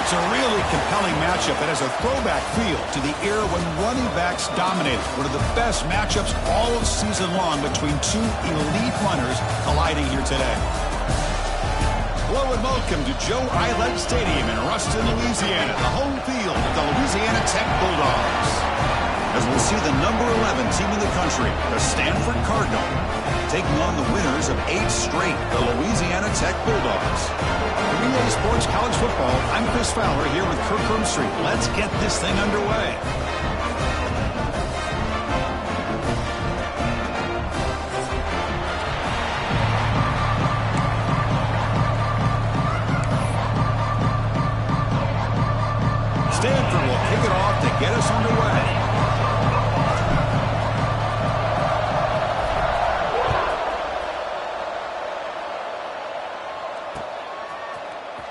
It's a really compelling matchup that has a throwback feel to the era when running backs dominated. One of the best matchups all season long between two elite runners colliding here today. Hello and welcome to Joe Eilert Stadium in Ruston, Louisiana, the home field of the Louisiana Tech Bulldogs. As we'll see the number 11 team in the country, the Stanford Cardinal, taking on the winners of 8 straight, the Louisiana Tech Bulldogs. Relay Sports College Football, I'm Chris Fowler here with Kirk Hermstreet. Let's get this thing underway. Stanford will kick it off to get us underway.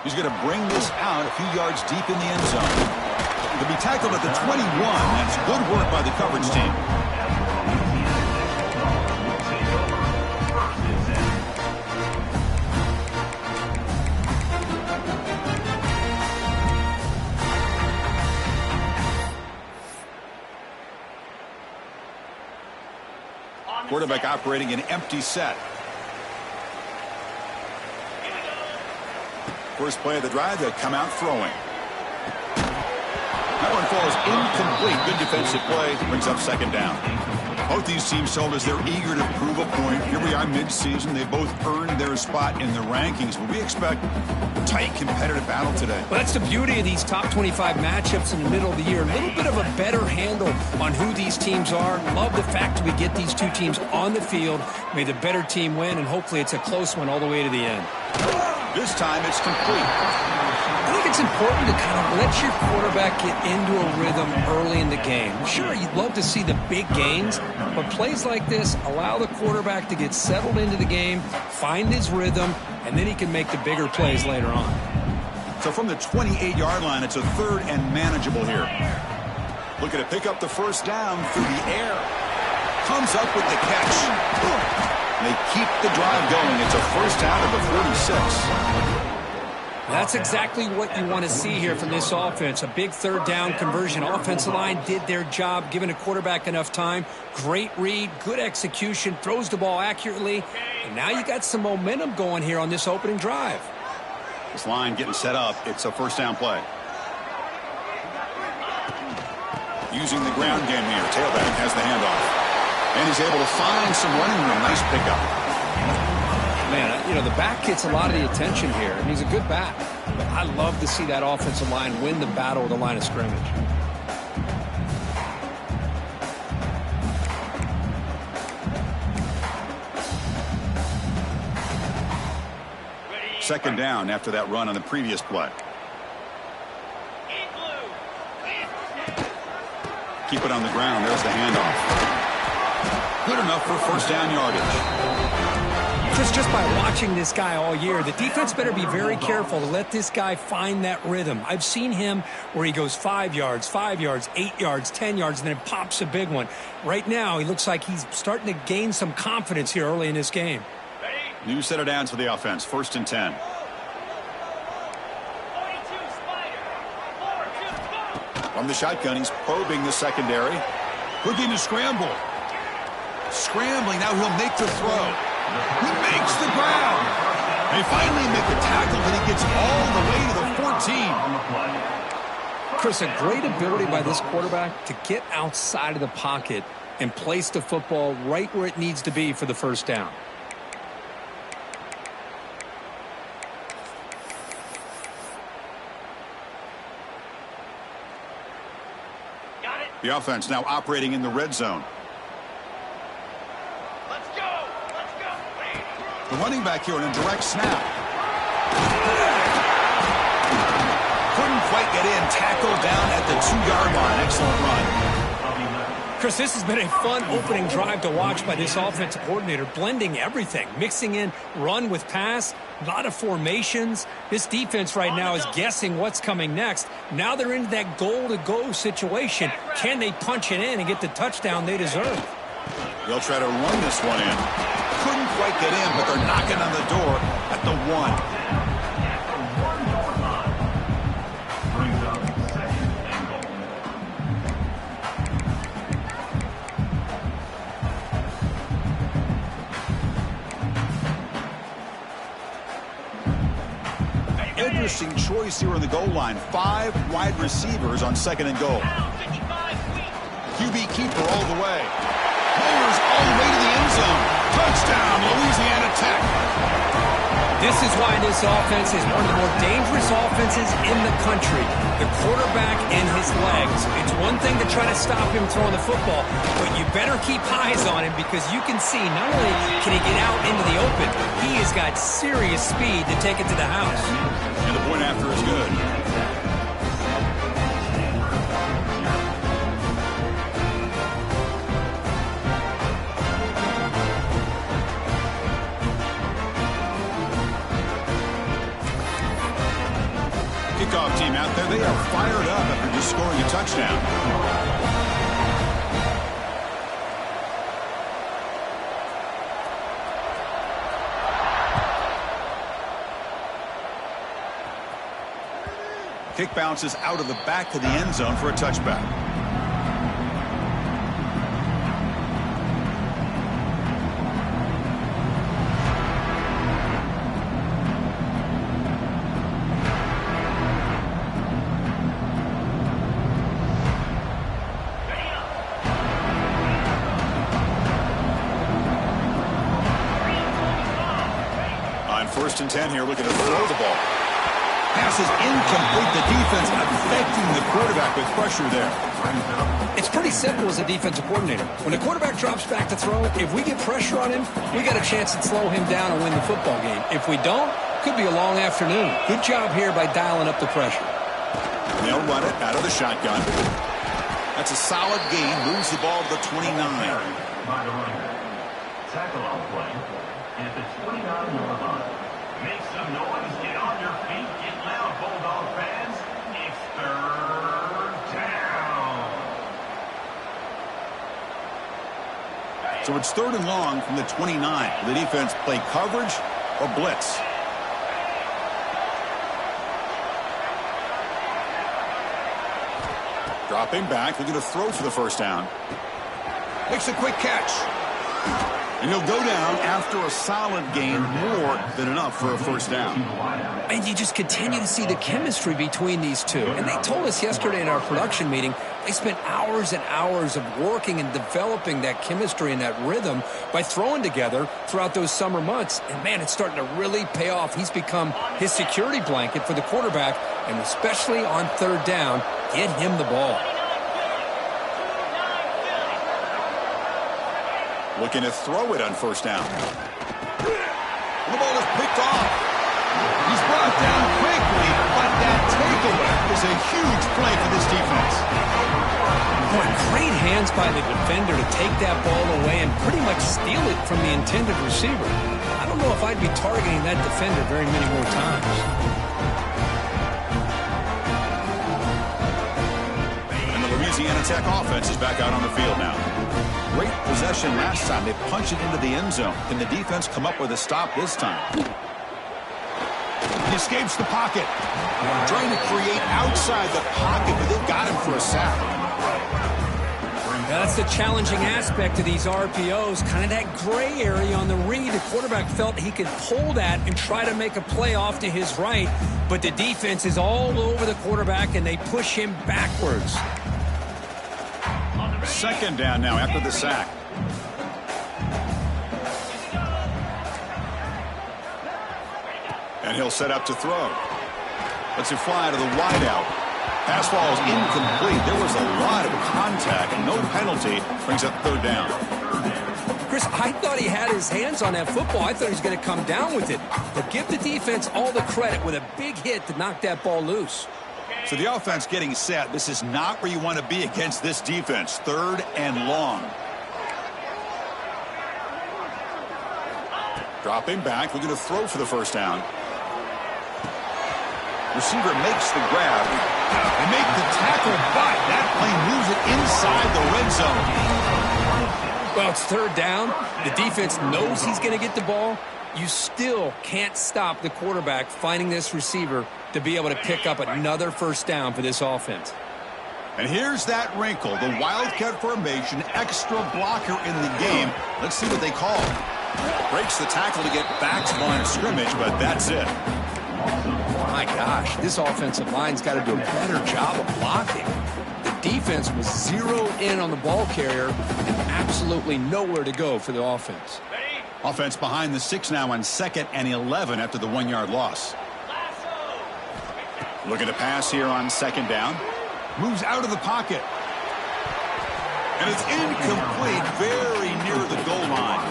He's going to bring this out a few yards deep in the end zone. He'll be tackled at the 21. That's good work by the coverage team. Quarterback operating an empty set. First play of the drive, they'll come out throwing. That one falls incomplete. Good defensive play. Brings up second down. Both these teams told us they're eager to prove a point. Here we are mid-season. They both earned their spot in the rankings. But we expect a tight, competitive battle today. Well, that's the beauty of these top 25 matchups in the middle of the year. A little bit of a better handle on who these teams are. Love the fact that we get these two teams on the field. May the better team win, and hopefully it's a close one all the way to the end. This time it's complete. I think it's important to kind of let your quarterback get into a rhythm early in the game. Sure, you'd love to see the big gains, but plays like this allow the quarterback to get settled into the game, find his rhythm, and then he can make the bigger plays later on. So from the 28-yard line, it's a third and manageable here. Looking to pick up the first down through the air. Comes up with the catch. They keep the drive going. It's a first down at the 46. That's exactly what you want to see here from this offense. A big third down conversion. Offensive line did their job, giving a quarterback enough time. Great read, good execution, throws the ball accurately. And now you got some momentum going here on this opening drive. This line getting set up. It's a first down play. Using the ground game here. Tailback has the handoff. And he's able to find some running room. Nice pickup. Man, you know, the back gets a lot of the attention here, and he's a good back. But I love to see that offensive line win the battle of the line of scrimmage. Second down after that run on the previous play. Keep it on the ground. There's the handoff. Good enough for first down yardage. Just by watching this guy all year, the defense better be very careful to let this guy find that rhythm. I've seen him where he goes 5 yards, 8 yards, 10 yards, and then pops a big one. Right now, he looks like he's starting to gain some confidence here early in this game. New set of downs for the offense. First and 10. From the shotgun, he's probing the secondary. Looking to scramble. Scrambling, now he'll make the throw. He makes the grab. They finally make the tackle, but he gets all the way to the 14. Chris, a great ability by this quarterback to get outside of the pocket and place the football right where it needs to be for the first down. The offense now operating in the red zone. The running back here in a direct snap. Couldn't quite get in. Tackled down at the 2-yard line. Excellent run. Chris, this has been a fun opening drive to watch by this offensive coordinator, blending everything, mixing in run with pass, a lot of formations. This defense right now is guessing what's coming next. Now they're into that goal-to-go situation. Can they punch it in and get the touchdown they deserve? They'll try to run this one in. Couldn't quite get in, but they're knocking on the door at the 1. interesting choice here on the goal line. 5 wide receivers on 2nd and goal. QB keeper all the way. Mowers all the way to the end zone. Touchdown, Louisiana Tech. This is why this offense is one of the more dangerous offenses in the country. The quarterback and his legs. It's one thing to try to stop him throwing the football, but you better keep eyes on him because you can see not only can he get out into the open, he has got serious speed to take it to the house. And the point after is good. Kickoff team out there, they are fired up after just scoring a touchdown. Kick bounces out of the back of the end zone for a touchback. First and 10 here, looking to throw the ball. Pass is incomplete. The defense affecting the quarterback with pressure there. It's pretty simple as a defensive coordinator. When the quarterback drops back to throw, if we get pressure on him, we got a chance to slow him down and win the football game. If we don't, could be a long afternoon. Good job here by dialing up the pressure. They'll run it out of the shotgun. That's a solid gain. Moves the ball to the 29. Tackle on play. If it's 29-yard line. Make some noise, get on your feet, get loud, Bulldog fans. It's 3rd down. So it's 3rd and long from the 29. The defense play coverage or blitz. Dropping back, looking to throw for the first down. Makes a quick catch. And he'll go down after a solid gain, more than enough for a first down. And you just continue to see the chemistry between these two. And they told us yesterday in our production meeting, they spent hours and hours of working and developing that chemistry and that rhythm by throwing together throughout those summer months. And, man, it's starting to really pay off. He's become his security blanket for the quarterback, and especially on 3rd down, get him the ball. Looking to throw it on first down. The ball is picked off. He's brought down quickly, but that takeaway is a huge play for this defense. Boy, great hands by the defender to take that ball away and pretty much steal it from the intended receiver. I don't know if I'd be targeting that defender very many more times. And the Louisiana Tech offense is back out on the field now. Great possession last time. They punch it into the end zone. Can the defense come up with a stop this time? He escapes the pocket. Trying to create outside the pocket, but they've got him for a sack. That's the challenging aspect of these RPOs, kind of that gray area on the read. The quarterback felt he could pull that and try to make a play off to his right, but the defense is all over the quarterback, and they push him backwards. 2nd down now after the sack. And he'll set up to throw. Lets it fly to the wideout. Pass ball is incomplete. There was a lot of contact, and no penalty brings up 3rd down. Chris, I thought he had his hands on that football. I thought he was going to come down with it. But give the defense all the credit with a big hit to knock that ball loose. So the offense getting set. This is not where you want to be against this defense. 3rd and long. Dropping back, looking to throw for the first down. Receiver makes the grab. They make the tackle, but that play moves it inside the red zone. Well, it's 3rd down. The defense knows he's going to get the ball. You still can't stop the quarterback finding this receiver to be able to pick up another first down for this offense. And here's that wrinkle, the Wildcat formation, extra blocker in the game. Let's see what they call. Breaks the tackle to get back to line of scrimmage, but that's it. My gosh, this offensive line's got to do a better job of blocking. The defense was zeroed in on the ball carrier and absolutely nowhere to go for the offense. Offense behind the 6 now on 2nd and 11 after the 1-yard loss. Looking to pass here on 2nd down. Moves out of the pocket. And it's incomplete, very near the goal line.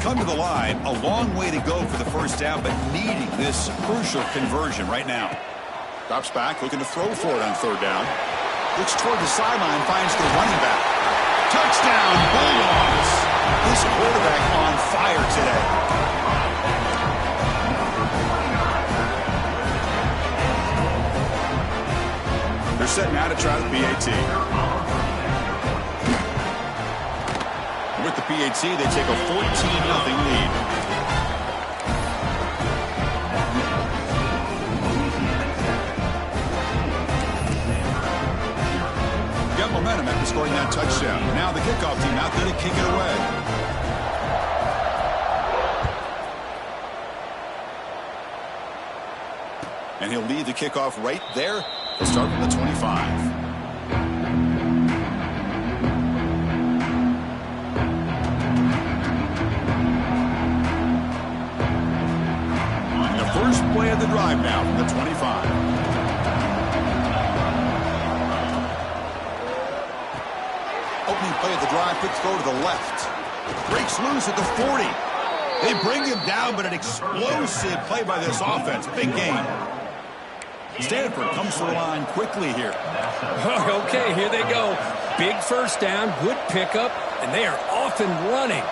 Come to the line, a long way to go for the first down, but needing this crucial conversion right now. Drops back, looking to throw for it on 3rd down. Looks toward the sideline, finds the running back. Touchdown, Bulldogs! This quarterback on fire today. They're setting out to try the PAT. With the PAT, they take a 14-0 lead. Got momentum after scoring that touchdown. Now the kickoff team out there to kick it away. And he'll lead the kickoff right there. He'll start from the 25. First play of the drive now from the 25. Opening play of the drive, quick throw to the left. Breaks loose at the 40. They bring him down, but an explosive play by this offense. Big game. Stanford comes to the line quickly here. Okay, here they go. Big first down, good pickup, and they are off and running.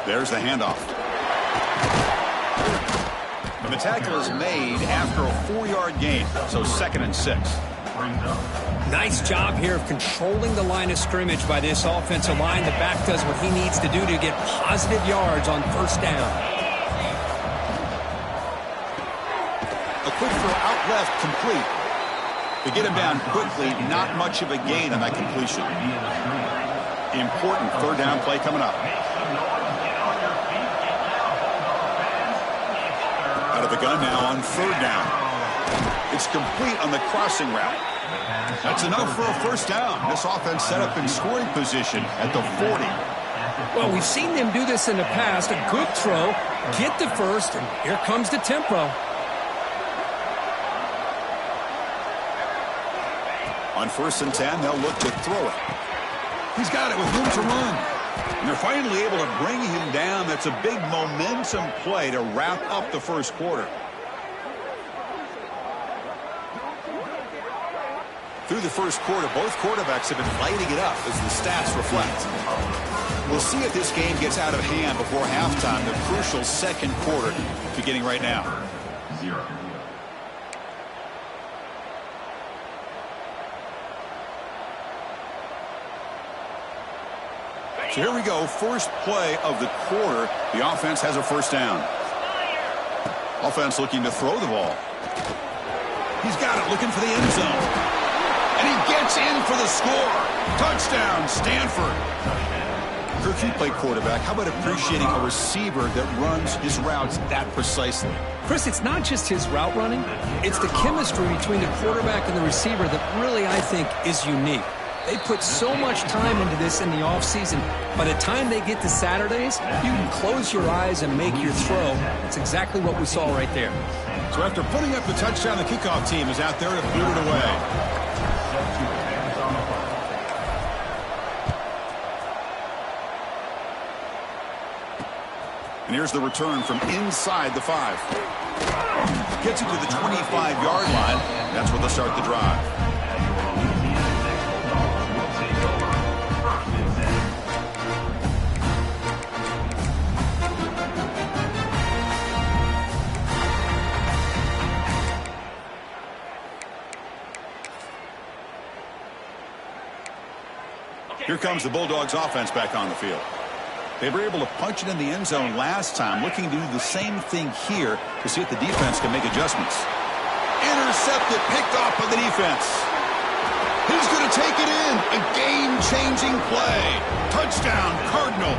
There's the handoff. And the tackle is made after a 4-yard gain, so 2nd and 6. Nice job here of controlling the line of scrimmage by this offensive line. The back does what he needs to do to get positive yards on first down. A quick throw out left, complete. To get him down quickly, not much of a gain on that completion. Important 3rd down play coming up. Out of the gun now on 3rd down. It's complete on the crossing route. That's enough for a first down. This offense set up in scoring position at the 40. Well, we've seen them do this in the past. A good throw, get the first, and here comes the tempo. On 1st and 10, they'll look to throw it. He's got it with room to run. And they're finally able to bring him down. That's a big momentum play to wrap up the first quarter. Through the first quarter, both quarterbacks have been lighting it up as the stats reflect. We'll see if this game gets out of hand before halftime. The crucial 2nd quarter beginning right now. 0. So here we go, first play of the quarter. The offense has a first down. Offense looking to throw the ball. He's got it, looking for the end zone. And he gets in for the score. Touchdown, Stanford. Kirk, you play quarterback. How about appreciating a receiver that runs his routes that precisely? Chris, it's not just his route running. It's the chemistry between the quarterback and the receiver that really, I think, is unique. They put so much time into this in the offseason. By the time they get to Saturdays, you can close your eyes and make your throw. That's exactly what we saw right there. So after putting up the touchdown, the kickoff team is out there to boot it away. And here's the return from inside the 5. Gets it to the 25-yard line. That's where they'll start the drive. Here comes the Bulldogs offense back on the field. They were able to punch it in the end zone last time, looking to do the same thing here to see if the defense can make adjustments. Intercepted, picked off by the defense. He's going to take it in. A game-changing play. Touchdown, Cardinal.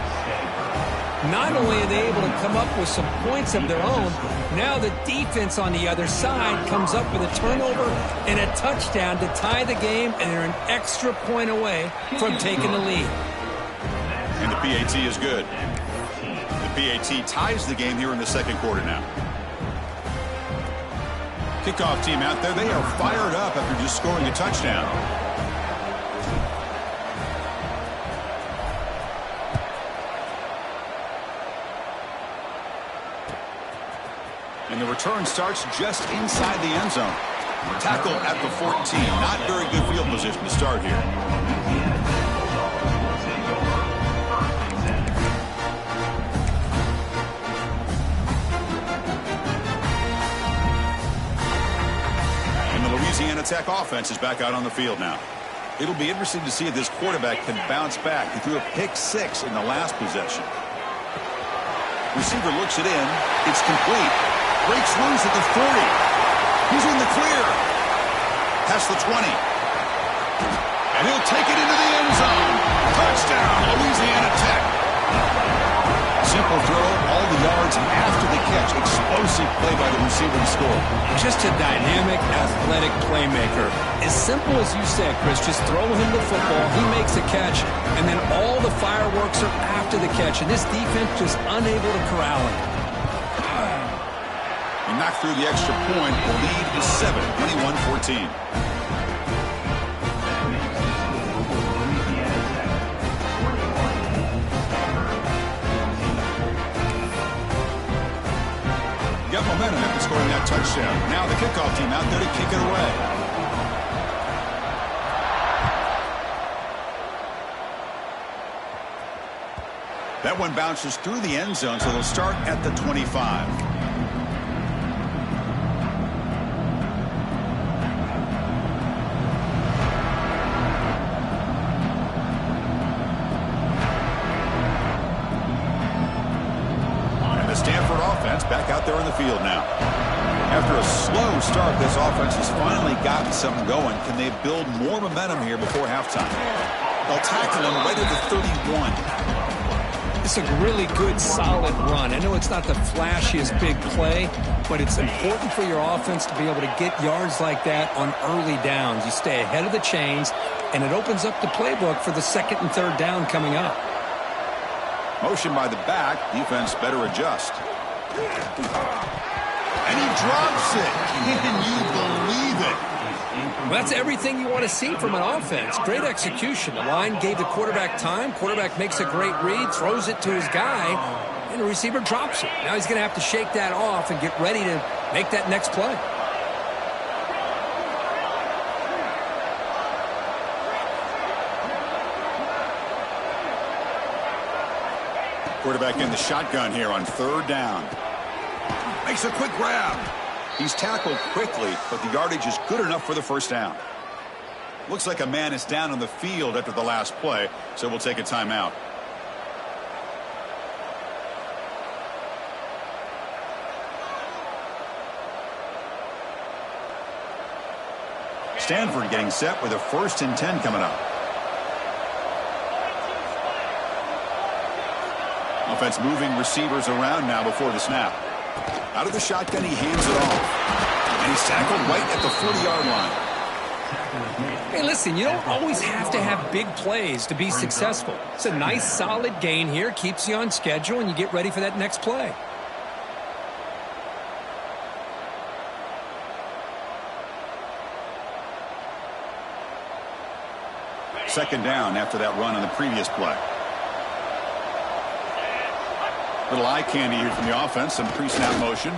Not only are they able to come up with some points of their own, now the defense on the other side comes up with a turnover and a touchdown to tie the game, and they're an extra point away from taking the lead. And the PAT is good. The PAT ties the game here in the second quarter now. Kickoff team out there. They are fired up after just scoring a touchdown. And the return starts just inside the end zone. Tackle at the 14. Not very good field position to start here. Louisiana Tech offense is back out on the field now. It'll be interesting to see if this quarterback can bounce back. He threw a pick-6 in the last possession. Receiver looks it in. It's complete. Breaks loose at the 40. He's in the clear. Past the 20. And he'll take it into the end zone. Touchdown, Louisiana Tech. Simple throw, all the yards after the catch. Explosive play by the receiver to score. Just a dynamic, athletic playmaker. As simple as you said, Chris, just throw him the football, he makes a catch, and then all the fireworks are after the catch, and this defense just unable to corral him. He knocked through the extra point. The lead is 7, 21-14. Got momentum after scoring that touchdown. Now the kickoff team out there to kick it away. That one bounces through the end zone, so they'll start at the 25. Stanford offense back out there in the field now. After a slow start, this offense has finally gotten something going. Can they build more momentum here before halftime? They'll tackle him right at the 31. It's a really good, solid run. I know it's not the flashiest big play, but it's important for your offense to be able to get yards like that on early downs. You stay ahead of the chains, and it opens up the playbook for the second and third down coming up. Motion by the back. Defense better adjust. And he drops it. Can you believe it? Well, that's everything you want to see from an offense. Great execution. The line gave the quarterback time. Quarterback makes a great read, throws it to his guy, and the receiver drops it. Now he's going to have to shake that off and get ready to make that next play. Quarterback in the shotgun here on third down. Makes a quick grab. He's tackled quickly, but the yardage is good enough for the first down. Looks like a man is down on the field after the last play, so we'll take a timeout. Stanford getting set with a 1st and 10 coming up. Offense moving receivers around now before the snap. Out of the shotgun, he hands it off. And he's tackled right at the 40-yard line. Hey, listen, you don't always have to have big plays to be successful. It's a nice, solid gain here. Keeps you on schedule, and you get ready for that next play. Second down after that run on the previous play. Little eye candy here from the offense. Some pre-snap motion.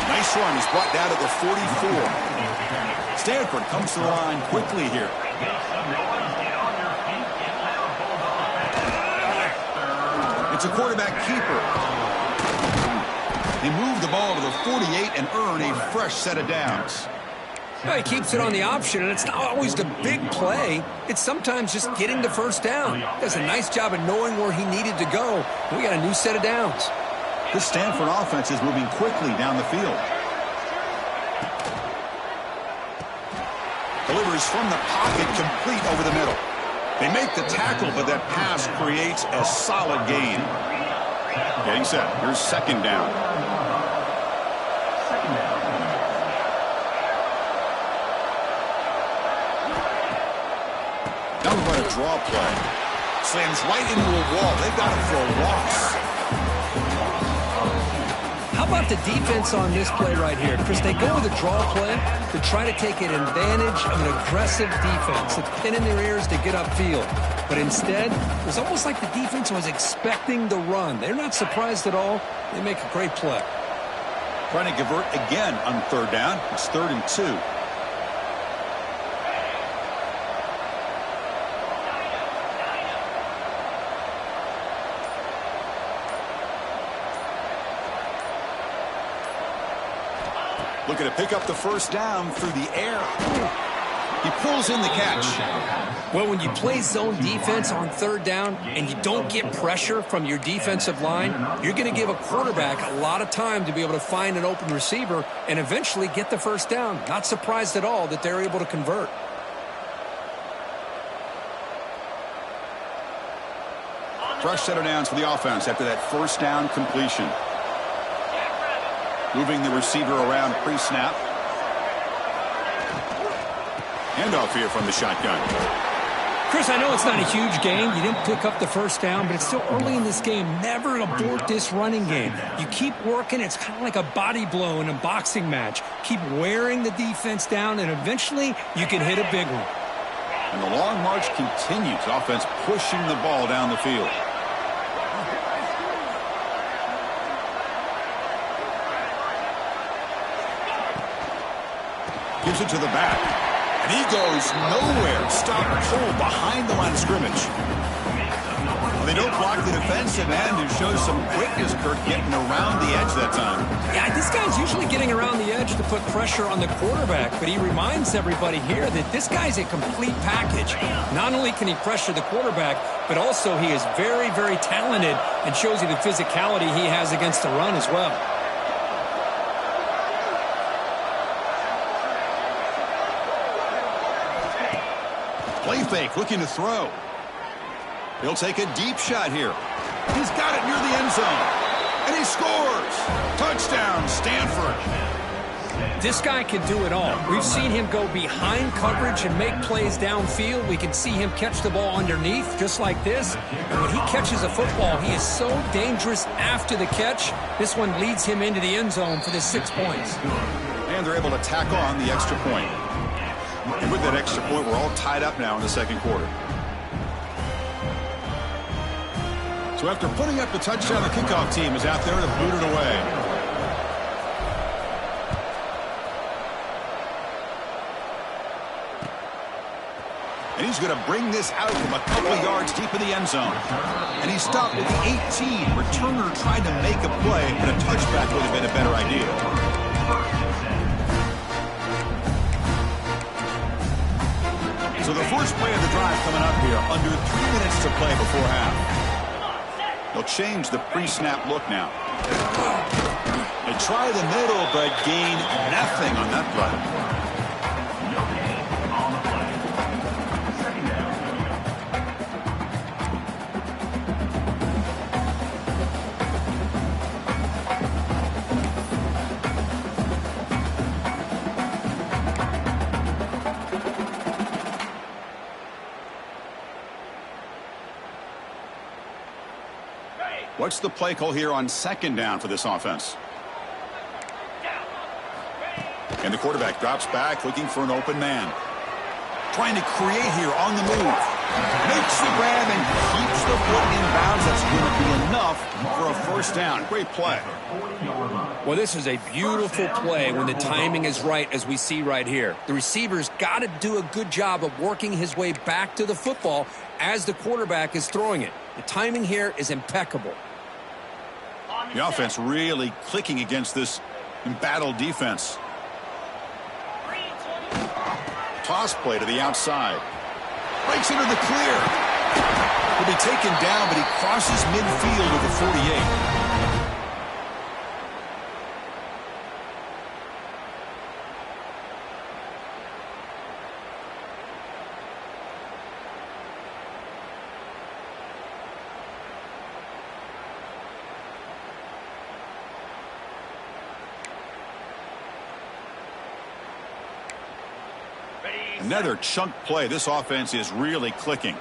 Nice run. He's brought down to the 44. Stanford comes to the line quickly here. It's a quarterback keeper. They move the ball to the 48 and earn a fresh set of downs. Well, he keeps it on the option, and it's not always the big play. It's sometimes just getting the first down. Does a nice job of knowing where he needed to go. We got a new set of downs. The Stanford offense is moving quickly down the field. Delivers from the pocket, complete over the middle. They make the tackle, but that pass creates a solid gain. Getting set. Here's second down. Now we're going to draw play. Slams right into a wall. They've got him for a loss. How about the defense on this play right here? Chris, they go with a draw play to try to take an advantage of an aggressive defense. It's pin in their ears to get upfield. But instead, it was almost like the defense was expecting the run. They're not surprised at all. They make a great play. Trying to convert again on third down. It's 3rd and 2. Looking to pick up the first down through the air. He pulls in the catch. Well, when you play zone defense on third down and you don't get pressure from your defensive line, you're going to give a quarterback a lot of time to be able to find an open receiver and eventually get the first down. Not surprised at all that they're able to convert. Fresh set of downs for the offense after that first down completion. Moving the receiver around pre-snap. Handoff here from the shotgun. Chris, I know it's not a huge game. You didn't pick up the first down, but it's still early in this game. Never abort this running game. You keep working. It's kind of like a body blow in a boxing match. Keep wearing the defense down, and eventually you can hit a big one. And the long march continues. Offense pushing the ball down the field. Gives it to the back. And he goes nowhere. Stop pull behind the line of scrimmage. Well, they don't block the defensive end who shows some quickness, Kirk, getting around the edge that time. Yeah, this guy's usually getting around the edge to put pressure on the quarterback, but he reminds everybody here that this guy's a complete package. Not only can he pressure the quarterback, but also he is very, very talented and shows you the physicality he has against the run as well. Play fake, looking to throw. He'll take a deep shot here. He's got it near the end zone. And he scores. Touchdown, Stanford. This guy can do it all. We've seen him go behind coverage and make plays downfield. We can see him catch the ball underneath, just like this. And when he catches a football, he is so dangerous after the catch. This one leads him into the end zone for the 6 points. And they're able to tack on the extra point. And with that extra point, we're all tied up now in the second quarter. So after putting up the touchdown, the kickoff team is out there to boot it away. And he's going to bring this out from a couple of yards deep in the end zone. And he stopped at the 18. Returner tried to make a play, but a touchback would have been a better idea. So the first play of the drive coming up here, under 3 minutes to play before half. They'll change the pre-snap look now. They try the middle, but gain nothing on that play. What's the play call here on second down for this offense? And the quarterback drops back, looking for an open man. Trying to create here on the move. Makes the grab and keeps the foot in bounds. That's going to be enough for a first down. Great play. Well, this is a beautiful play when the timing is right, as we see right here. The receiver's got to do a good job of working his way back to the football as the quarterback is throwing it. The timing here is impeccable. The offense really clicking against this embattled defense. Toss play to the outside. Breaks into the clear. He'll be taken down, but he crosses midfield with the 48. Another chunk play. This offense is really clicking.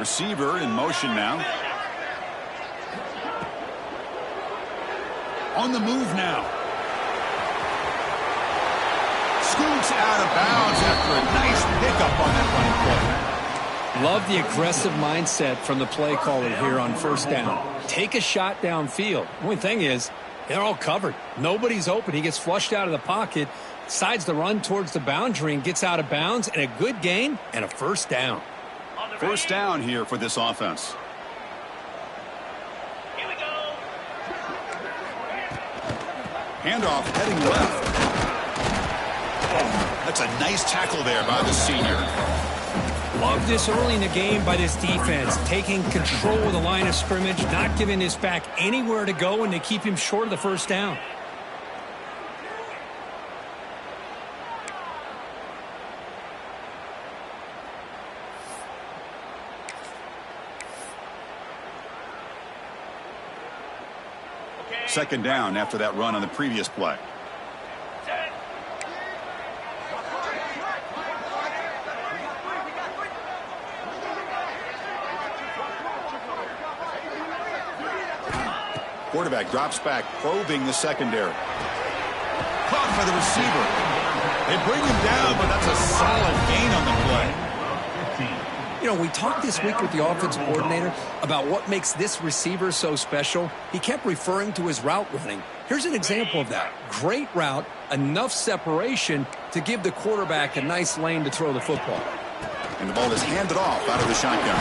Receiver in motion now. On the move now. Scoots out of bounds after a nice pickup on that running play. Love the aggressive mindset from the play caller here on first down. Take a shot downfield. The only thing is, they're all covered. Nobody's open. He gets flushed out of the pocket, decides to run towards the boundary and gets out of bounds, and a good gain and a first down. First down here for this offense. Here we go. Handoff heading left. That's a nice tackle there by the senior. Love this early in the game by this defense, taking control of the line of scrimmage, not giving this back anywhere to go, and they keep him short of the first down. Second down after that run on the previous play. Quarterback drops back, probing the secondary. Caught by the receiver. They bring him down, but that's a solid gain on the play. You know, we talked this week with the offensive coordinator about what makes this receiver so special. He kept referring to his route running. Here's an example of that. Great route, enough separation to give the quarterback a nice lane to throw the football. And the ball is handed off out of the shotgun.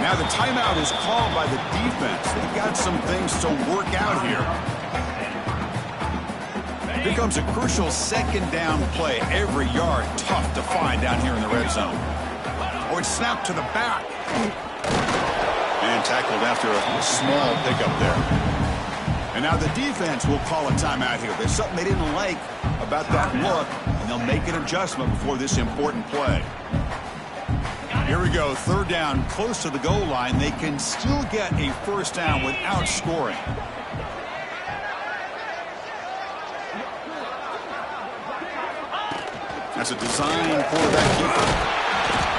Now the timeout is called by the defense. They've got some things to work out here. Here comes a crucial second down play. Every yard tough to find down here in the red zone. Or it's snapped to the back. And tackled after a small pickup there. And now the defense will call a timeout here. There's something they didn't like about that look, and they'll make an adjustment before this important play. Here we go, third down, close to the goal line. They can still get a first down without scoring. That's a design quarterback keeper.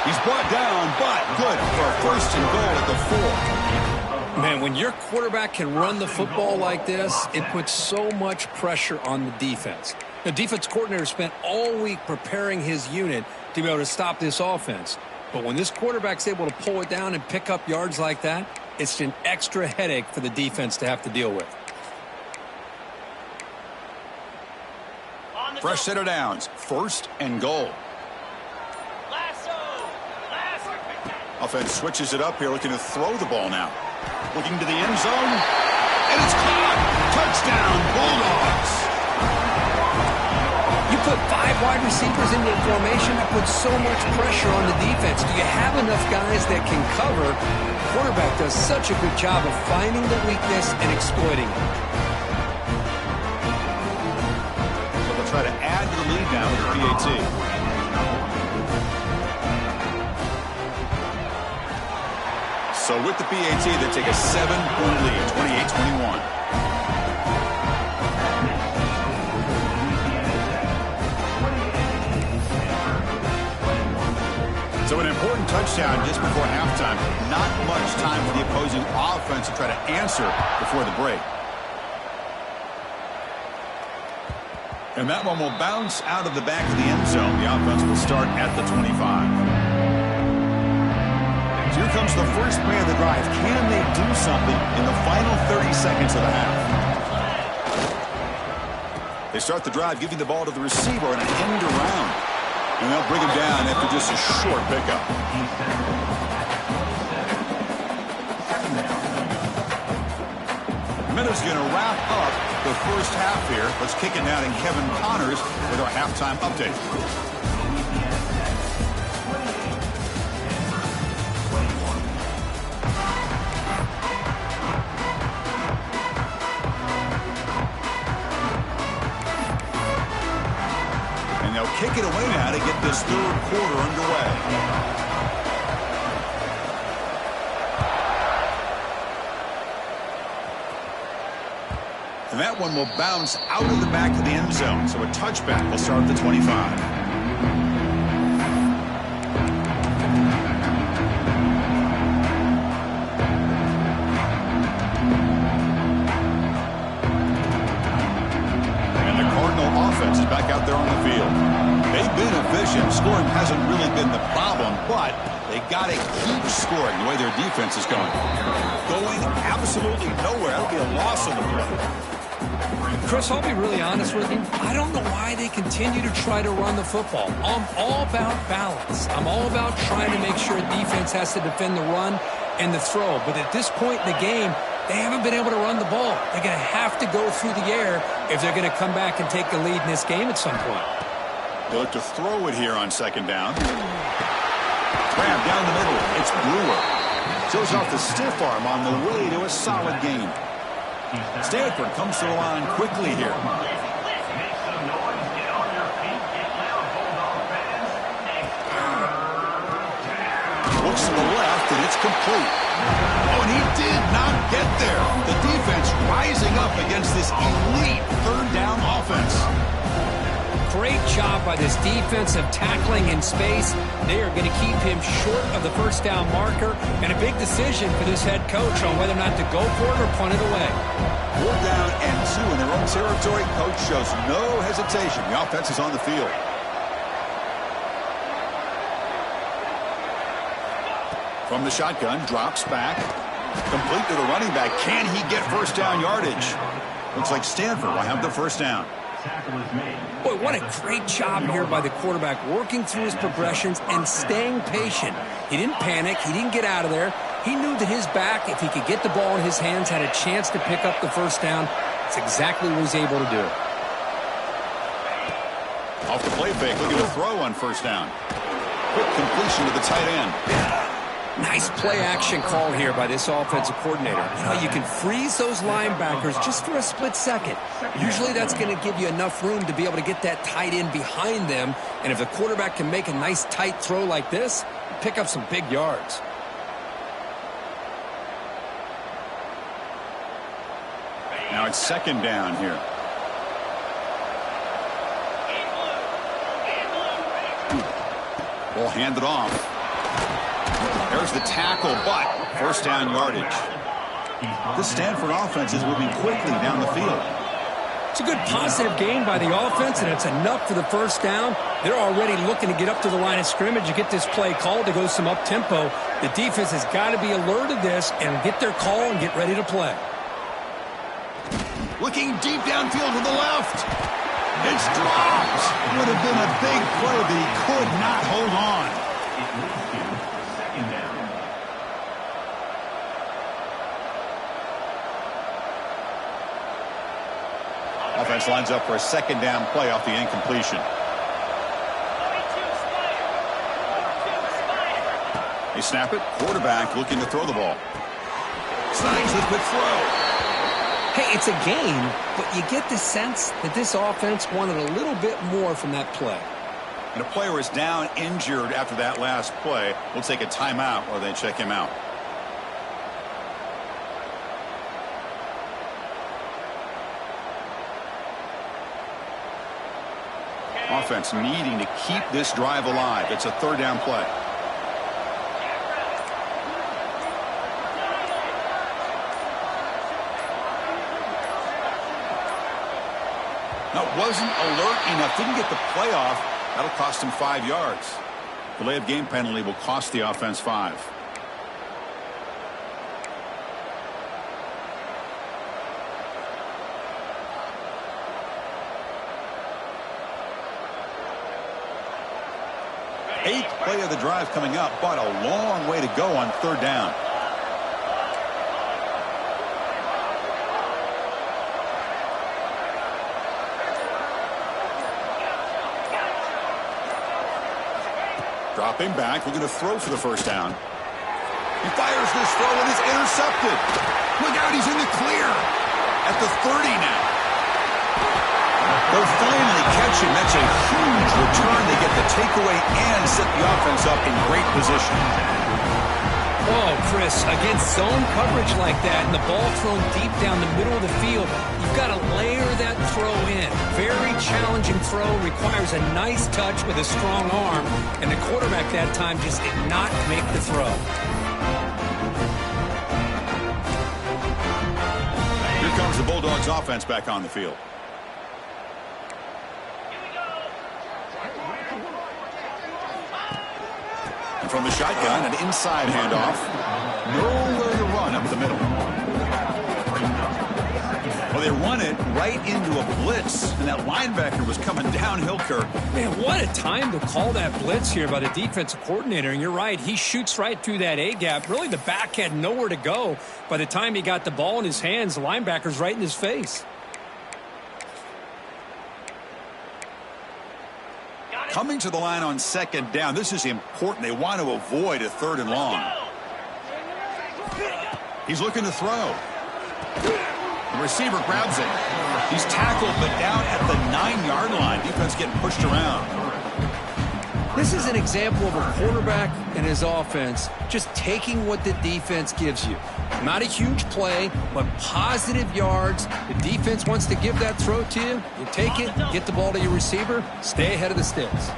He's brought down, but good for a first and goal at the 4. Man, when your quarterback can run the football like this, it puts so much pressure on the defense. The defense coordinator spent all week preparing his unit to be able to stop this offense. But when this quarterback's able to pull it down and pick up yards like that, it's an extra headache for the defense to have to deal with. Fresh set of downs, first and goal. Offense switches it up here, looking to throw the ball now. Looking to the end zone, and it's caught. Touchdown, Bulldogs. You put 5 wide receivers into a formation, that puts so much pressure on the defense. Do you have enough guys that can cover? The quarterback does such a good job of finding the weakness and exploiting it. Try to add to the lead now with the PAT. So with the PAT, they take a 7-point lead, 28-21. So an important touchdown just before halftime. Not much time for the opposing offense to try to answer before the break. And that one will bounce out of the back of the end zone. The offense will start at the 25. So here comes the first play of the drive. Can they do something in the final 30 seconds of the half? They start the drive giving the ball to the receiver and an end around. And they'll bring him down after just a short pickup. Minutes going to wrap up the first half here. Let's kick it now to Kevin Connors with our halftime update. And they'll kick it away now to get this third quarter underway. And that one will bounce out of the back of the end zone. So a touchback will start at the 25. And the Cardinal offense is back out there on the field. They've been efficient. Scoring hasn't really been the problem, but they got to keep scoring the way their defense is going. Going absolutely nowhere. That'll be a loss on the play. Chris, I'll be really honest with you. I don't know why they continue to try to run the football. I'm all about balance. I'm all about trying to make sure defense has to defend the run and the throw. But at this point in the game, they haven't been able to run the ball. They're going to have to go through the air if they're going to come back and take the lead in this game at some point. They look to throw it here on second down. Grab down the middle. It's Brewer. Shows off the stiff arm on the way to a solid gain. Stanford comes to the line quickly here. Looks to the left, and it's complete. Oh, and he did not get there. The defense rising up against this elite third down offense. Great job by this defensive tackling in space. They are going to keep him short of the first down marker, and a big decision for this head coach on whether or not to go for it or punt it away. 4 down and 2 in their own territory. Coach shows no hesitation. The offense is on the field. From the shotgun, drops back. Complete to the running back. Can he get first down yardage? Looks like Stanford will have the first down. Boy, what a great job here by the quarterback, working through his progressions and staying patient. He didn't panic. He didn't get out of there. He knew that his back, if he could get the ball in his hands, had a chance to pick up the first down. That's exactly what he's able to do. Off the play fake, look at the throw on first down. Quick completion to the tight end. Nice play action call here by this offensive coordinator. You know, you can freeze those linebackers just for a split second. Usually that's going to give you enough room to be able to get that tight end behind them. And if the quarterback can make a nice tight throw like this, pick up some big yards. Now it's second down here. Ball handed off. There's the tackle, but first down yardage. This Stanford offense is moving quickly down the field. It's a good positive gain by the offense, and it's enough for the first down. They're already looking to get up to the line of scrimmage and get this play called to go some up-tempo. The defense has got to be alert of this and get their call and get ready to play. Looking deep downfield to the left. It's dropped. Would have been a big play, but he could not hold on. Offense lines up for a second down play off the incompletion. They snap it. Quarterback looking to throw the ball. Slides the quick throw. Hey, it's a gain, but you get the sense that this offense wanted a little bit more from that play. And a player is down injured after that last play. We'll take a timeout while they check him out. Offense needing to keep this drive alive. It's a third down play. Now, wasn't alert enough. Didn't get the play off. That'll cost him 5 yards. Delay of game penalty will cost the offense 5. Eighth play of the drive coming up, but a long way to go on third down. Dropping back, looking to throw for the first down. He fires this throw and is intercepted. Look out, he's in the clear. At the 30 now. They'll finally catch him. That's a huge return. They get the takeaway and set the offense up in great position. Oh, Chris, against zone coverage like that and the ball thrown deep down the middle of the field, you've got to layer that throw in. Very challenging throw, requires a nice touch with a strong arm, and the quarterback that time just did not make the throw. Here comes the Bulldogs offense back on the field. And from the shotgun, an inside handoff. Nowhere to run up the middle. Well, they run it right into a blitz, and that linebacker was coming downhill, Kirk. Man, what a time to call that blitz here by the defensive coordinator. And you're right, he shoots right through that A-gap. Really, the back had nowhere to go. By the time he got the ball in his hands, the linebacker's right in his face. Coming to the line on second down. This is important. They want to avoid a third and long. He's looking to throw. The receiver grabs it. He's tackled, but down at the 9-yard line. Defense getting pushed around. This is an example of a quarterback and his offense just taking what the defense gives you. Not a huge play, but positive yards. The defense wants to give that throw to you. You take it, get the ball to your receiver, stay ahead of the sticks.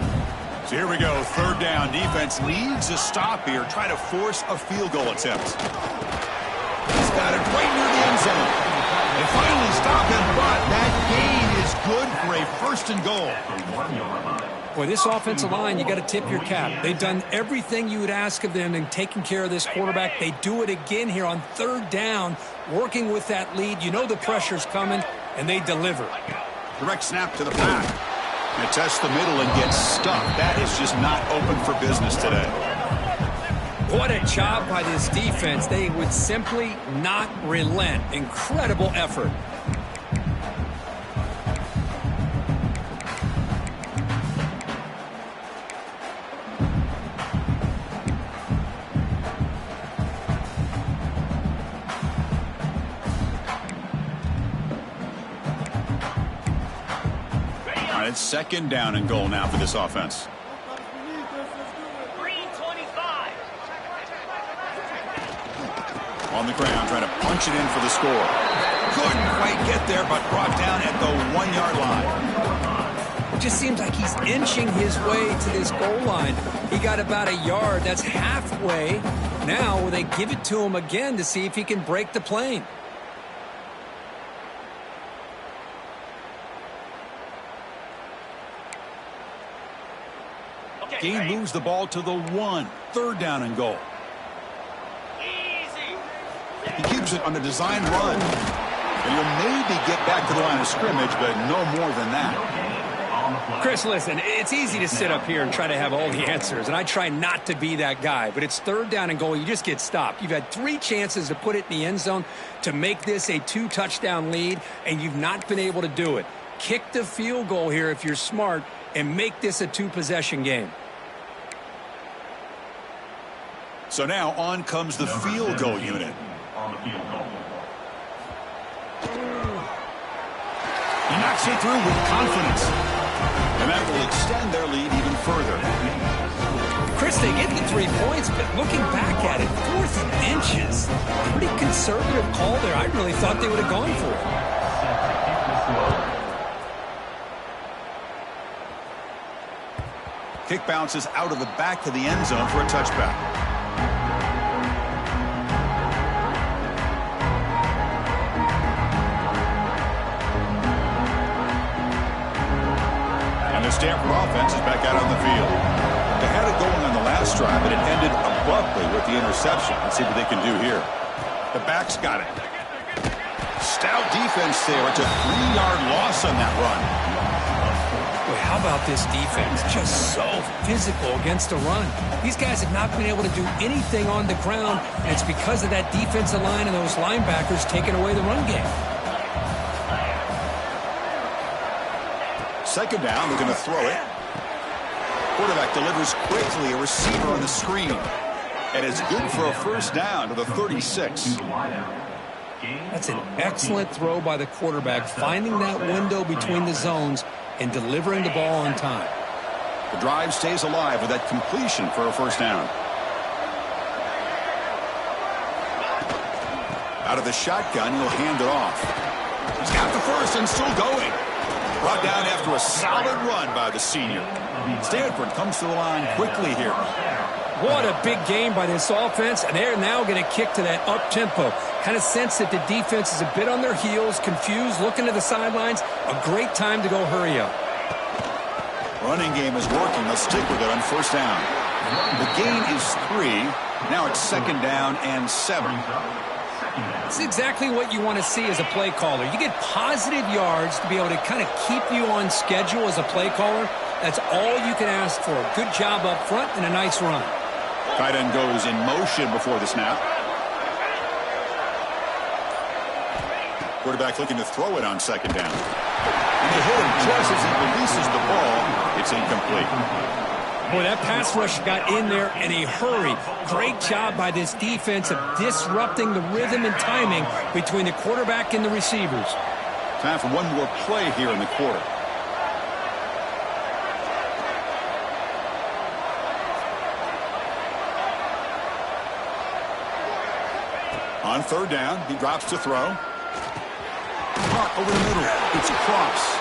So here we go, third down. Defense needs a stop here. Try to force a field goal attempt. He's got it right near the end zone. They finally stop him, but that gain is good for a first and goal. Boy, this offensive line, you got to tip your cap. They've done everything you would ask of them in taking care of this quarterback. They do it again here on third down, working with that lead. You know the pressure's coming, and they deliver. Direct snap to the pack. And test the middle and get stuck. That is just not open for business today. What a job by this defense. They would simply not relent. Incredible effort. It's second down and goal now for this offense. On the ground, trying to punch it in for the score. Couldn't quite get there, but brought down at the 1-yard line. It just seems like he's inching his way to this goal line. He got about a yard. That's halfway. Now, will they give it to him again to see if he can break the plane? Gain moves the ball to the 1. Third down and goal. He keeps it on a design run. And he'll maybe get back to the line of scrimmage, but no more than that. Chris, listen, it's easy to sit up here and try to have all the answers, and I try not to be that guy, but it's third down and goal. You just get stopped. You've had 3 chances to put it in the end zone to make this a 2-touchdown lead, and you've not been able to do it. Kick the field goal here if you're smart and make this a 2-possession game. So now on comes the field goal unit. He knocks it through with confidence. And that will extend their lead even further. Chris, they get the 3 points, but looking back at it, 4th and inches. Pretty conservative call there. I really thought they would have gone for it. Kick bounces out of the back of the end zone for a touchback. The Stanford offense is back out on the field. They had it going on the last drive, but it ended abruptly with the interception. Let's see what they can do here. The back's got it. Stout defense there. It's a 3-yard loss on that run. Boy, how about this defense? Just so physical against the run. These guys have not been able to do anything on the ground, and it's because of that defensive line and those linebackers taking away the run game. Second down, they're going to throw it. Quarterback delivers quickly, a receiver on the screen. And it's good for a first down to the 36. That's an excellent throw by the quarterback, finding that window between the zones and delivering the ball on time. The drive stays alive with that completion for a first down. Out of the shotgun, he'll hand it off. He's got the first and still going. Brought down after a solid run by the senior. Stanford comes to the line quickly here. What a big game by this offense, and they're now going to kick to that up-tempo. Kind of sense that the defense is a bit on their heels, confused, looking to the sidelines. A great time to go hurry up. Running game is working. They'll stick with it on first down. The gain is 3. Now it's second down and 7. It's exactly what you want to see as a play caller. You get positive yards to be able to kind of keep you on schedule as a play caller. That's all you can ask for. Good job up front and a nice run. Tight end goes in motion before the snap. Quarterback looking to throw it on second down. And they hit him just as he releases the ball. It's incomplete. Boy, that pass rush got in there in a hurry. Great job by this defense of disrupting the rhythm and timing between the quarterback and the receivers. Time for one more play here in the quarter. On third down, he drops to throw. Caught over the middle. It's a cross.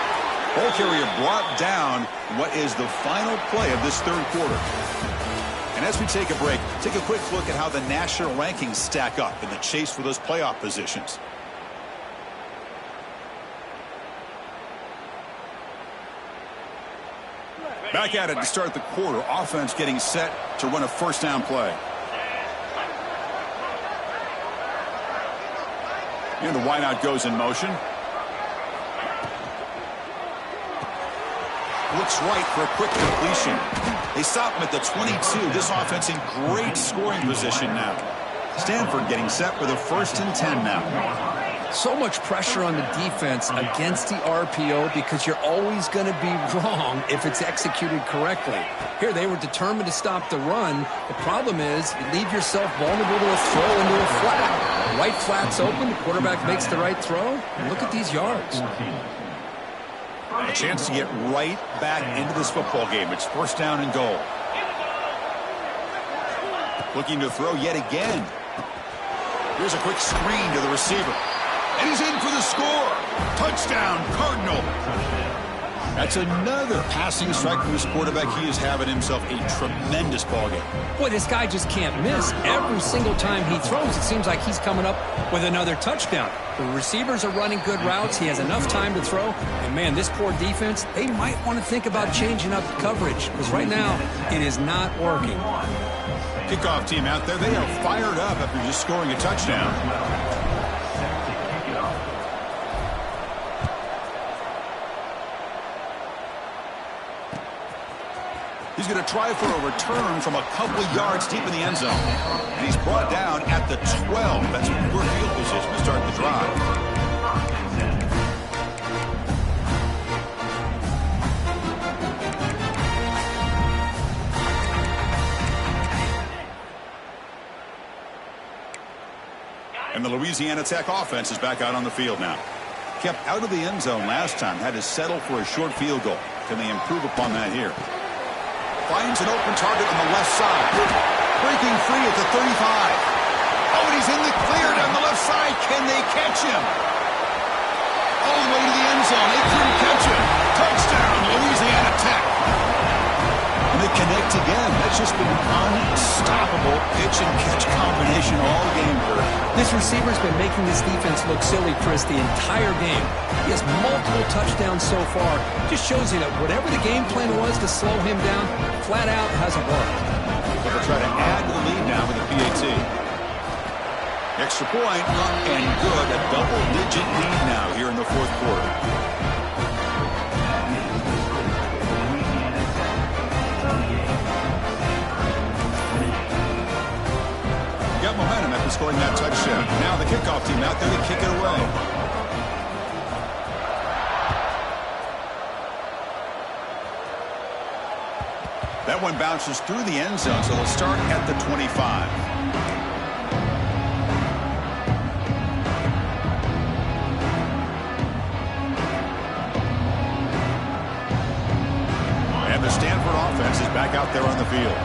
Ball carrier brought down what is the final play of this third quarter. And as we take a break, take a quick look at how the national rankings stack up in the chase for those playoff positions. Back at it to start the quarter. Offense getting set to run a first down play. And the wideout goes in motion. Looks right for a quick completion. They stop him at the 22. This offense in great scoring position now. Stanford getting set for the 1st and 10 now. So much pressure on the defense against the RPO because you're always going to be wrong if it's executed correctly. Here they were determined to stop the run. The problem is you leave yourself vulnerable to a throw into a flat. Right flat's open. The quarterback makes the right throw. And look at these yards. A chance to get right back into this football game. It's first down and goal. Looking to throw yet again. Here's a quick screen to the receiver. And he's in for the score. Touchdown, Cardinal. That's another passing strike from his quarterback. He is having himself a tremendous ball game. Boy, this guy just can't miss. Every single time he throws, it seems like he's coming up with another touchdown. The receivers are running good routes. He has enough time to throw. And, man, this poor defense, they might want to think about changing up the coverage because right now it is not working. Kickoff team out there. They are fired up after just scoring a touchdown. He's going to try for a return from a couple yards deep in the end zone. And he's brought down at the 12. That's poor field position to start the drive. And the Louisiana Tech offense is back out on the field now. Kept out of the end zone last time. Had to settle for a short field goal. Can they improve upon that here? Finds an open target on the left side. Breaking free at the 35. Oh, and he's in the clear down the left side. Can they catch him? All the way to the end zone. They couldn't catch him. Touchdown, Louisiana Tech. And they connect again. That's just been an unstoppable pitch-and-catch combination all game. This receiver's been making this defense look silly, Chris, the entire game. He has multiple touchdowns so far. Just shows you that whatever the game plan was to slow him down, flat out hasn't worked. They'll try to add to the lead now with the PAT. Extra point, up and good. A double-digit lead now here in the fourth quarter. Got momentum after scoring that touchdown. Now the kickoff team out there to kick it away. That one bounces through the end zone, so they'll start at the 25. And the Stanford offense is back out there on the field.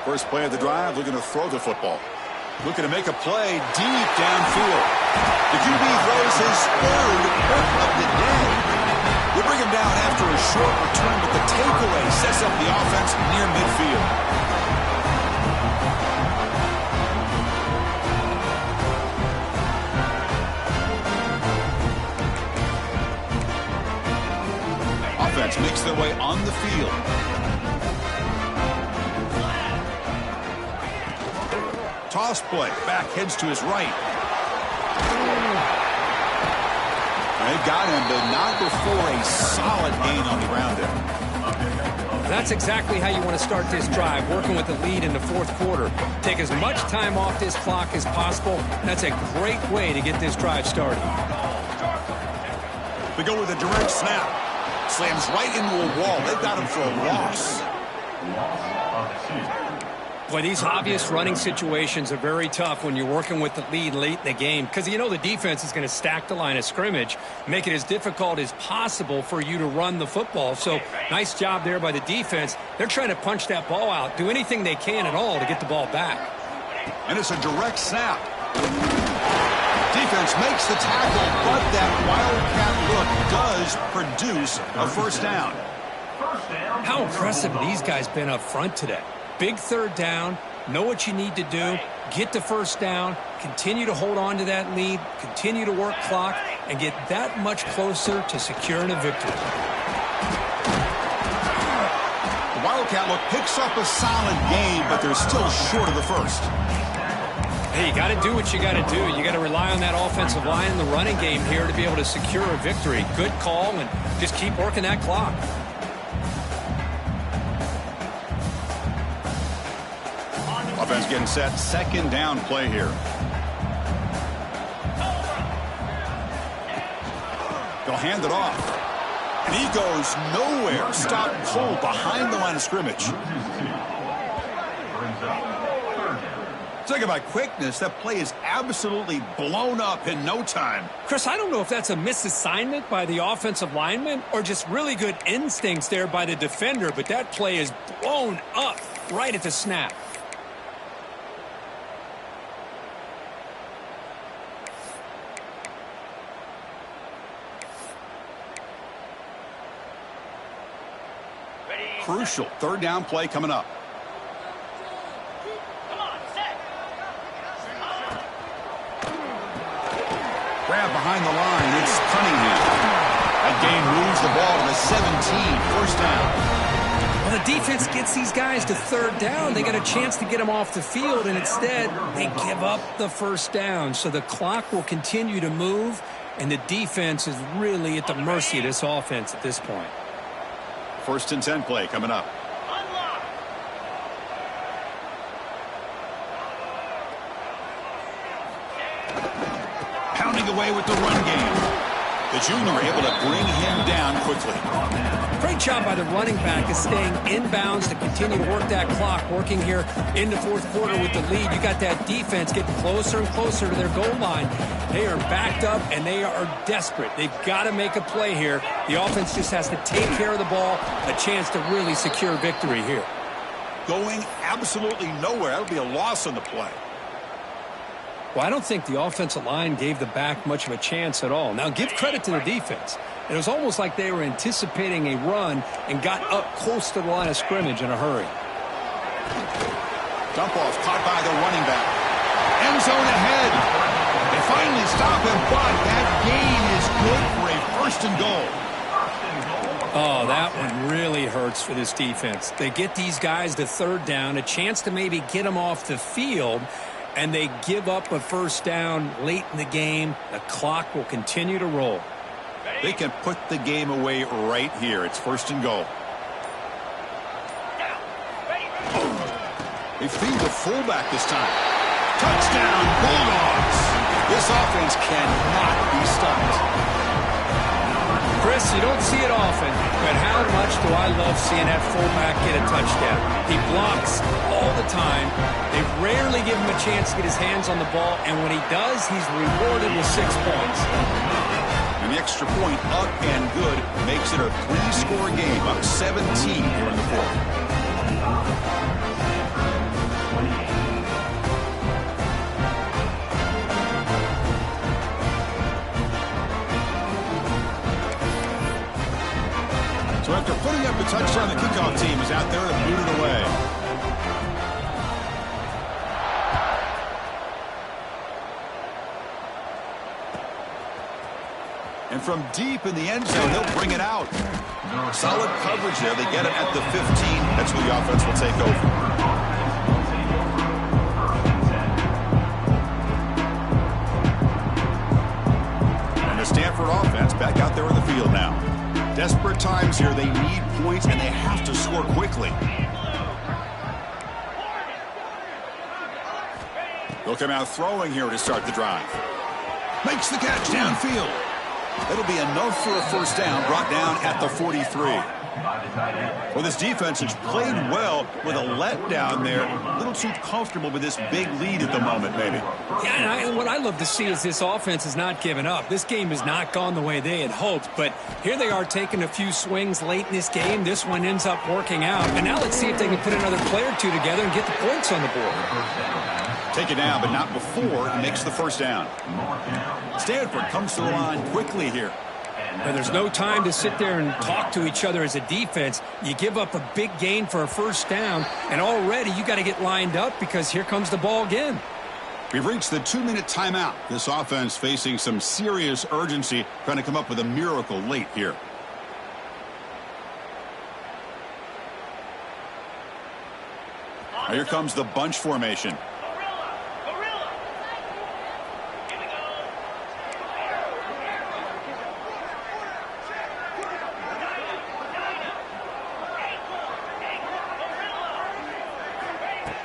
First play of the drive, looking to throw the football. Looking to make a play deep downfield. The QB throws his third pick of the day. They bring him down after a short return, but the takeaway sets up the offense near midfield. Offense makes their way on the field. Toss play. Back heads to his right. They got him, but not before a solid gain on the ground there. That's exactly how you want to start this drive, working with the lead in the fourth quarter. Take as much time off this clock as possible. That's a great way to get this drive started. We go with a direct snap. Slams right into a wall. They've got him for a loss. Boy, these obvious running situations are very tough when you're working with the lead late in the game, because you know the defense is going to stack the line of scrimmage, make it as difficult as possible for you to run the football. So nice job there by the defense. They're trying to punch that ball out, do anything they can at all to get the ball back. And it's a direct snap. Defense makes the tackle, but that wildcat look does produce a first down. How impressive have these guys been up front today? Big third down, know what you need to do, get the first down, continue to hold on to that lead, continue to work clock, and get that much closer to securing a victory. The Wildcat look picks up a solid game, but they're still short of the first. Hey, you got to do what you got to do. You got to rely on that offensive line in the running game here to be able to secure a victory. Good call, and just keep working that clock. Offense getting set. Second down play here. They'll hand it off. And he goes nowhere. Stop cold behind the line of scrimmage. Talk about quickness. That play is absolutely blown up in no time. Chris, I don't know if that's a misassignment by the offensive lineman or just really good instincts there by the defender, but that play is blown up right at the snap. Crucial third down play coming up. Grab behind the line. It's Cunningham. That gain moves the ball to the 17. First down. Well, the defense gets these guys to third down. They got a chance to get them off the field, and instead they give up the first down. So the clock will continue to move, and the defense is really at the mercy of this offense at this point. First and 10 play coming up. Pounding away with the run game. The junior able to bring him down quickly. Great job by the running back is staying inbounds to continue to work that clock, working here in the fourth quarter with the lead. You got that defense getting closer and closer to their goal line. They are backed up, and they are desperate. They've got to make a play here. The offense just has to take care of the ball, a chance to really secure victory here. Going absolutely nowhere. That'll be a loss on the play. Well, I don't think the offensive line gave the back much of a chance at all. Now, give credit to the defense. It was almost like they were anticipating a run and got up close to the line of scrimmage in a hurry. Dump off caught by the running back. End zone ahead. They finally stop him, but that gain is good for a first and goal. Oh, that one really hurts for this defense. They get these guys to third down, a chance to maybe get them off the field, and they give up a first down late in the game. The clock will continue to roll. They can put the game away right here. It's first and goal. They feed the fullback this time. Touchdown, Bulldogs. This offense cannot be stopped. Chris, you don't see it often, but how much do I love seeing that fullback get a touchdown. He blocks all the time. They rarely give him a chance to get his hands on the ball, and when he does, he's rewarded with 6 points. And the extra point up and good makes it a 3-score game, up 17 here in the fourth. So after putting up a touchdown, the kickoff team is out there to boot it away. And from deep in the end zone, he'll bring it out. Solid coverage there. They get it at the 15. That's where the offense will take over. And the Stanford offense back out there in the field now. Desperate times here. They need points, and they have to score quickly. They'll come out throwing here to start the drive. Makes the catch downfield. That'll be enough for a first down, brought down at the 43. Well, this defense has played well with a letdown there. A little too comfortable with this big lead at the moment, maybe. Yeah, and what I love to see is this offense has not given up. This game has not gone the way they had hoped, but here they are taking a few swings late in this game. This one ends up working out. And now let's see if they can put another play or two together and get the points on the board. Take it down, but not before he makes the first down. Stanford comes to the line quickly here. But there's no time to sit there and talk to each other as a defense. You give up a big gain for a first down, and already you got to get lined up because here comes the ball again. We've reached the 2-minute timeout. This offense facing some serious urgency, trying to come up with a miracle late here. Now here comes the bunch formation.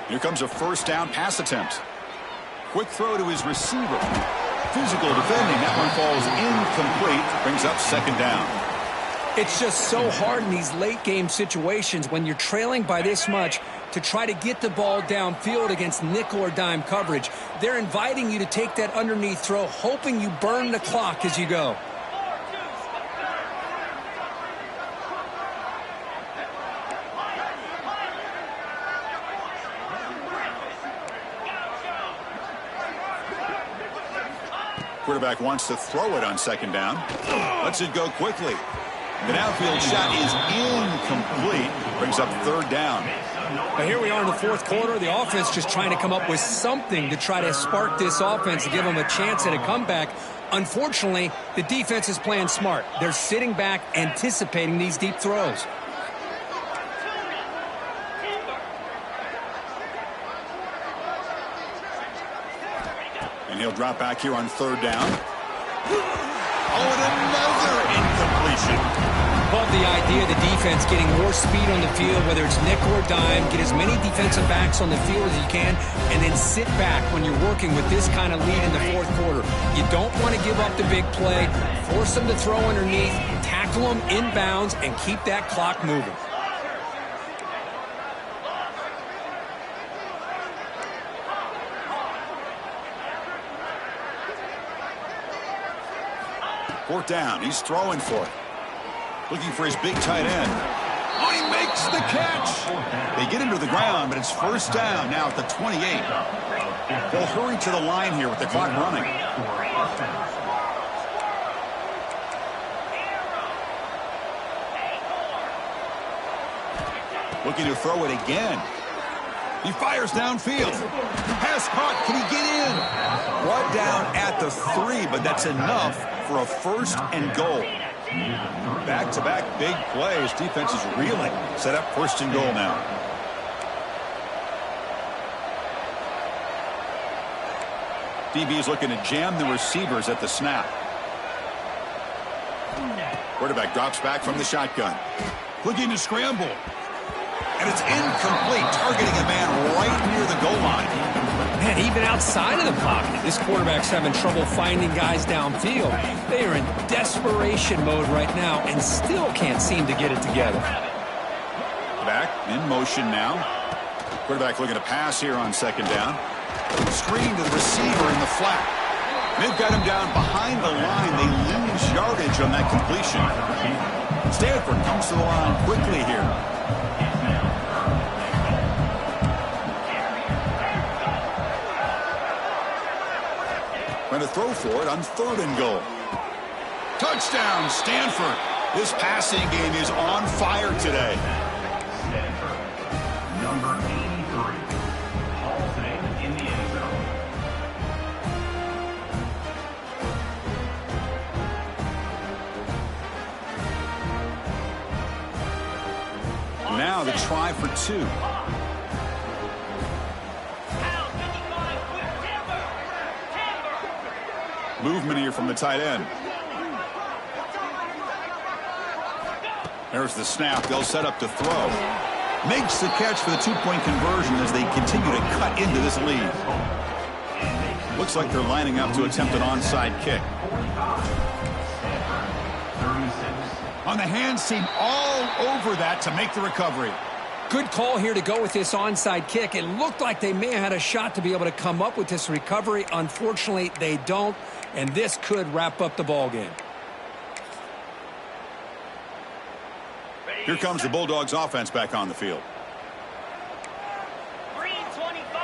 Here comes a first down pass attempt. Quick throw to his receiver. Physical defending. That one falls incomplete. Brings up second down. It's just so hard in these late game situations when you're trailing by this much to try to get the ball downfield against nickel or dime coverage. They're inviting you to take that underneath throw, hoping you burn the clock as you go. Quarterback wants to throw it on second down. Lets it go quickly. The downfield shot is incomplete. Brings up third down. Now here we are in the fourth quarter. The offense just trying to come up with something to try to spark this offense to give them a chance at a comeback. Unfortunately, the defense is playing smart. They're sitting back, anticipating these deep throws. And he'll drop back here on third down. Oh, and another incompletion. Love the idea of the defense getting more speed on the field, whether it's nickel or dime. Get as many defensive backs on the field as you can, and then sit back when you're working with this kind of lead in the fourth quarter. You don't want to give up the big play. Force them to throw underneath, tackle them inbounds, and keep that clock moving. Fourth down. He's throwing for it. Looking for his big tight end. Oh, he makes the catch. They get him to the ground, but it's first down now at the 28. They'll hurry to the line here with the clock running. Looking to throw it again. He fires downfield. Pass caught. Can he get in? Brought down at the 3, but that's enough for a first and goal. Back-to-back big plays. Defense is reeling. Set up first and goal now. DB is looking to jam the receivers at the snap. Quarterback drops back from the shotgun. Looking to scramble. And it's incomplete, targeting a man right near the goal line. Man, even outside of the pocket, this quarterback's having trouble finding guys downfield. They are in desperation mode right now and still can't seem to get it together. Back in motion now. Quarterback looking to pass here on second down. Screen to the receiver in the flat. They've got him down behind the line. They lose yardage on that completion. Stanford comes to the line quickly here. Going to throw for it on 3rd and goal. Touchdown, Stanford. This passing game is on fire today. Stanford, number 83, Hall of Fame in the end zone. Now the try for 2. Movement here from the tight end. There's the snap. They'll set up to throw. Makes the catch for the 2-point conversion as they continue to cut into this lead. Looks like they're lining up to attempt an onside kick. On the hands team all over that to make the recovery. Good call here to go with this onside kick. It looked like they may have had a shot to be able to come up with this recovery. Unfortunately, they don't, and this could wrap up the ball game. Here comes the Bulldogs offense back on the field.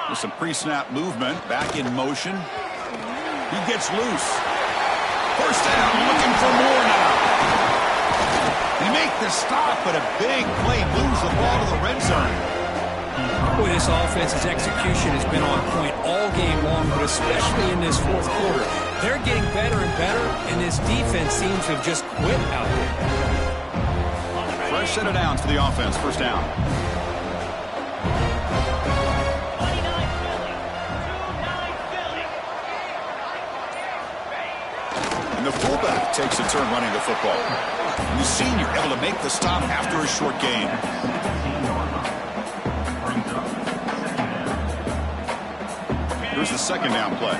With some pre-snap movement, back in motion. He gets loose. First down, looking for more now. They make the stop, but a big play moves the ball to the red zone. Boy, this offense's execution has been on point all game long, but especially in this 4th quarter. They're getting better and better, and this defense seems to have just quit out there. Fresh set of downs for the offense. First down. And the fullback takes a turn running the football. And the senior able to make the stop after a short gain. Here's the second down play.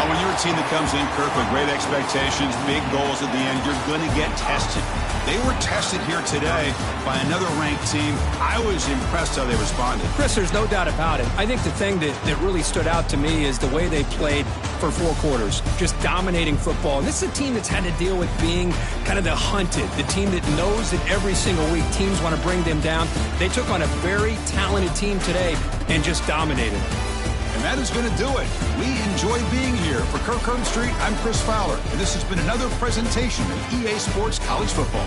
When you're a team that comes in, Kirk, with great expectations, big goals at the end, you're going to get tested. They were tested here today by another ranked team. I was impressed how they responded. Chris, there's no doubt about it. I think the thing that really stood out to me is the way they played for 4 quarters, just dominating football. And this is a team that's had to deal with being kind of the hunted, the team that knows that every single week teams want to bring them down. They took on a very talented team today and just dominated. And that is going to do it. We enjoy being here. For Kirk Herbstreit, I'm Chris Fowler, and this has been another presentation of EA Sports College Football.